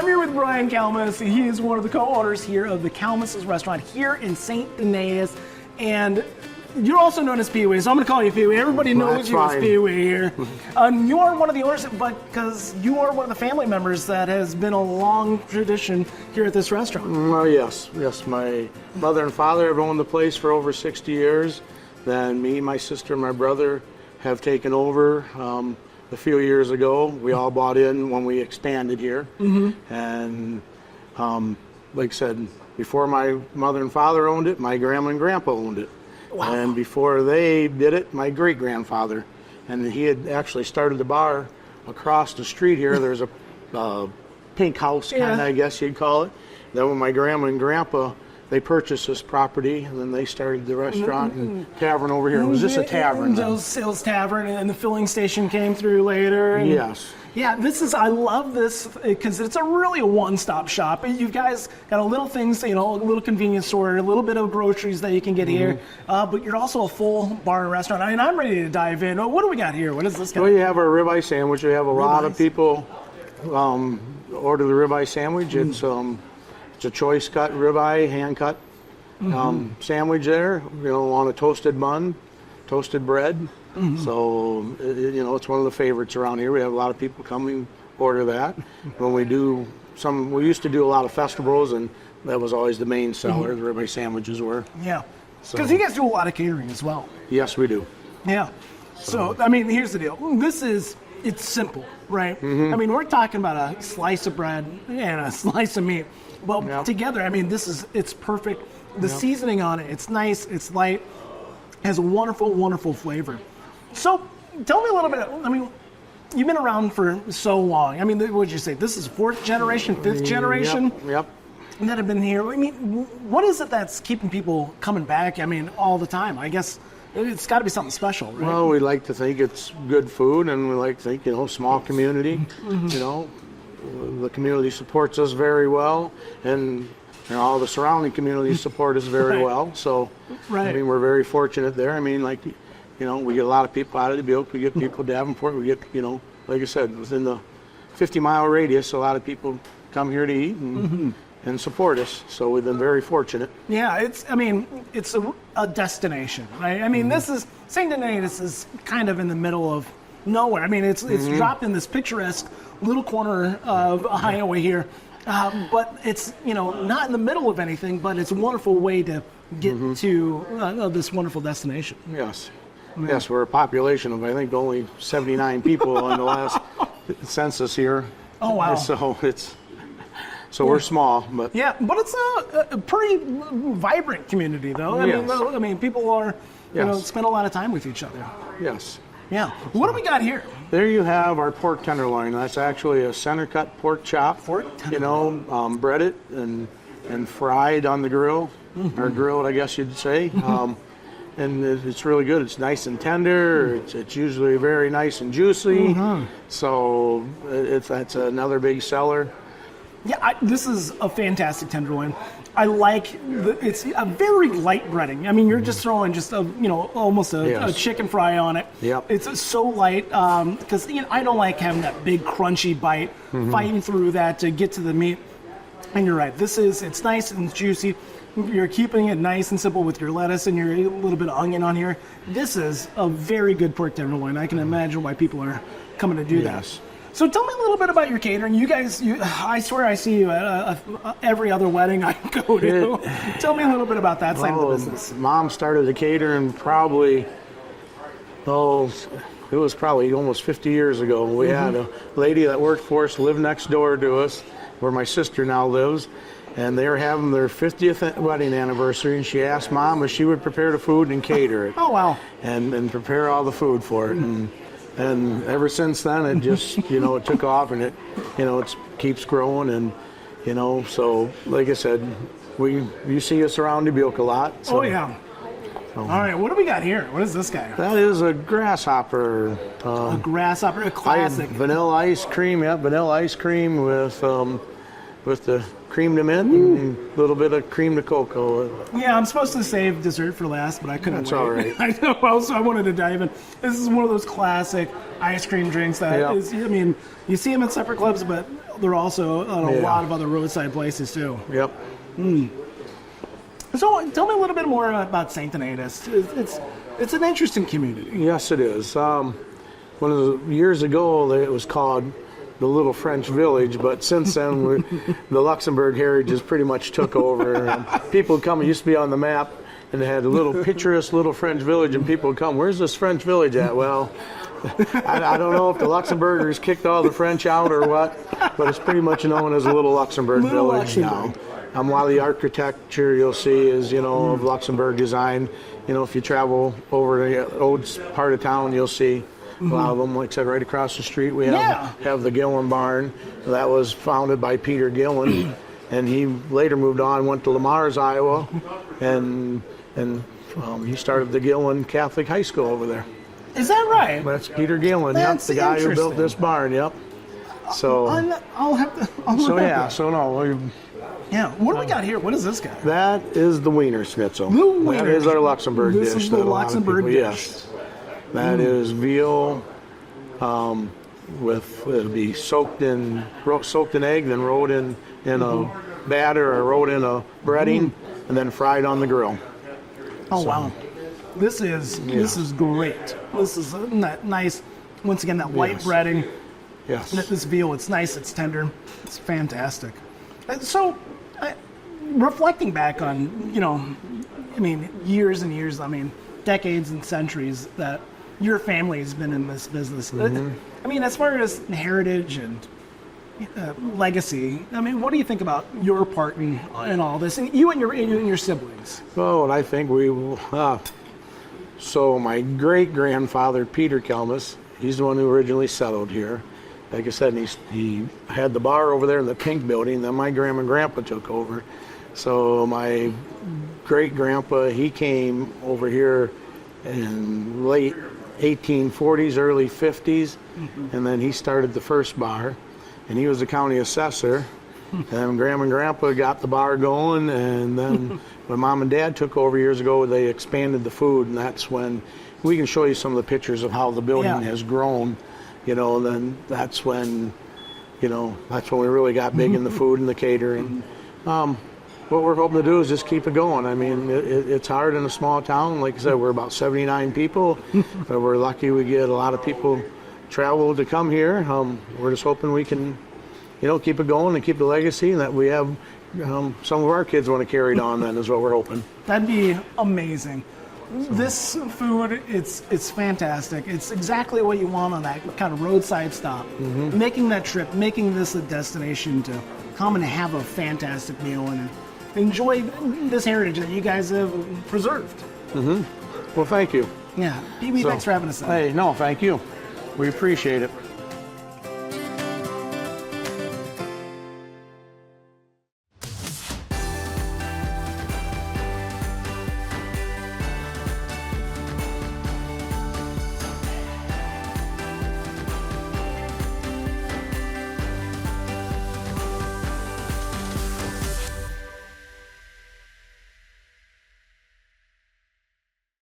I'm here with Brian Kalmes. He is one of the co-owners here of the Kalmes Restaurant here in St. Denis. And you're also known as Pee-wee, so I'm going to call you Pee-wee. Everybody knows you as Pee-wee here. You are one of the owners, but because you are one of the family members that has been a long tradition here at this restaurant. Well, yes. My mother and father have owned the place for over 60 years. Then me, my sister, and my brother have taken over a few years ago. We all bought in when we expanded here. And like I said, before my mother and father owned it, my grandma and grandpa owned it. Wow. And before they did it, my great-grandfather. And he had actually started the bar across the street here. There's a pink house, kind of, I guess you'd call it. Then when my grandma and grandpa, they purchased this property, and then they started the restaurant and tavern over here. It was just a tavern. Sales tavern, and the filling station came through later. And yes. Yeah, I love this because it's really a one-stop shop. You guys got a little things, a little convenience store, a little bit of groceries that you can get here, but you're also a full bar and restaurant. I mean, I'm ready to dive in. What do we got here? What is this guy? Well, you have our ribeye sandwich. We have a lot of people order the ribeye sandwich. It's a choice cut ribeye, hand cut sandwich there. On a toasted bun, toasted bread. So, it's one of the favorites around here. We have a lot of people coming order that. When we used to do a lot of festivals, and that was always the main seller, the ribeye sandwiches were. Yeah. Because you guys do a lot of catering as well. Yes, we do. Yeah. So, I mean, here's the deal. It's simple, right? I mean, we're talking about a slice of bread and a slice of meat. But together, I mean, it's perfect. The seasoning on it, it's nice, it's light, has a wonderful, wonderful flavor. So, tell me a little bit. I mean, you've been around for so long. I mean, what would you say? This is fourth generation, fifth generation? Yep. That have been here. I mean, what is it that's keeping people coming back? I mean, all the time. I guess it's got to be something special, right? Well, we like to think it's good food, and we like to think, small community. The community supports us very well, and all the surrounding communities support us very well. So, I mean, we're very fortunate there. I mean, we get a lot of people out of the Dubuque. We get people Davenport. We get, like I said, within the 50-mile radius, a lot of people come here to eat and support us. So we've been very fortunate. Yeah, it's a destination, right? I mean, this is St. Denis is kind of in the middle of nowhere. I mean, it's dropped in this picturesque little corner of Iowa here, but it's not in the middle of anything. But it's a wonderful way to get to this wonderful destination. Yes. Yes, we're a population of, I think, only 79 people in the last census here. Oh, wow. So we're small, but... Yeah, but it's a pretty vibrant community, though. I mean, people are, spend a lot of time with each other. Yes. Yeah. What do we got here? There you have our pork tenderloin. That's actually a center-cut pork chop. Pork tenderloin. Breaded and fried on the grill, or grilled, I guess you'd say. And it's really good. It's nice and tender. It's usually very nice and juicy. So that's another big seller. Yeah, this is a fantastic tenderloin. I like it's a very light breading. I mean, you're just throwing almost a chicken fry on it. Yep. It's so light because I don't like having that big crunchy bite, fighting through that to get to the meat. And you're right. It's nice and juicy. You're keeping it nice and simple with your lettuce and your little bit of onion on here. This is a very good pork tenderloin. I can imagine why people are coming to do that. So tell me a little bit about your catering. You guys, I swear I see you at every other wedding I go to. Tell me a little bit about that side of the business. Mom started the catering probably, it was probably almost 50 years ago. We had a lady that worked for us live next door to us, where my sister now lives. And they were having their 50th wedding anniversary, and she asked Mom if she would prepare the food and cater it. Oh, wow. And prepare all the food for it. And ever since then, it just, it took off, and it keeps growing. And, so, like I said, you see us around Dubuque a lot. So. Oh, yeah. All right, what do we got here? What is this guy? That is a Grasshopper. A Grasshopper, a classic. Vanilla ice cream, vanilla ice cream with the cream de mint and a little bit of cream de cocoa. Yeah, I'm supposed to save dessert for last, but I couldn't That's wait. all right. I know. Also, I wanted to dive in. This is one of those classic ice cream drinks that Yeah. is. I mean, you see them at separate clubs, but they're also on a Yeah. lot of other roadside places too. Yep. So, tell me a little bit more about Saint Donatus. It's an interesting community. Yes, it is. One of the years ago, it was called the Little French Village, but since then, the Luxembourg heritage pretty much took over. And people would come. It used to be on the map, and they had a little picturesque Little French Village, and people would come. Where's this French Village at? Well, I don't know if the Luxembourgers kicked all the French out or what, but it's pretty much known as a Little Luxembourg Little Village Luxembourg. now. A lot of the architecture you'll see is, of Luxembourg design. If you travel over the old part of town, you'll see a lot of them. Like I said, right across the street, we have the Gillen Barn. That was founded by Peter Gillen, and he later moved on, went to Lamar's, Iowa, and he started the Gillen Catholic High School over there. Is that right? That's Peter Gillen, That's the guy who built interesting. this barn. Yep. So, I'll have to. I'll so look yeah, up so no. Yeah. What do we got here? What is this guy? That is the Wiener Schnitzel. The Wiener. That is our Luxembourg This dish. is the that a lot of Luxembourg people- dish. Yes. That is veal, it'll be soaked in egg, then rolled in a batter or rolled in a breading, and then fried on the grill. Oh wow, this is great. This is nice. Once again, that white Yes. breading. Yes. This veal, it's nice, it's tender, it's fantastic. So, reflecting back on, years and years, decades and centuries that your family has been in this business. As far as heritage and legacy, what do you think about your part in all this, and you and your siblings? Oh, and I think so my great-grandfather, Peter Kalmes, he's the one who originally settled here. Like I said, he had the bar over there in the pink building, then my grandma and grandpa took over. So my great-grandpa, he came over here in late 1840s, early 50s, and then he started the first bar, and he was the county assessor. And grandma and grandpa got the bar going, and then when mom and dad took over years ago, they expanded the food, and that's when we can show you some of the pictures of how the building has grown. Then that's when we really got big in the food and the catering. What we're hoping to do is just keep it going. It's hard in a small town. Like I said, we're about 79 people. But we're lucky we get a lot of people travel to come here. We're just hoping we can, keep it going and keep the legacy, and that we have some of our kids want to carry it on. Then is what we're hoping. That'd be amazing. This food, it's fantastic. It's exactly what you want on that kind of roadside stop. Making that trip, making this a destination to come and have a fantastic meal and enjoy this heritage that you guys have preserved. Well, thank you. Yeah. PB, thanks for having us. Hey, no, thank you. We appreciate it.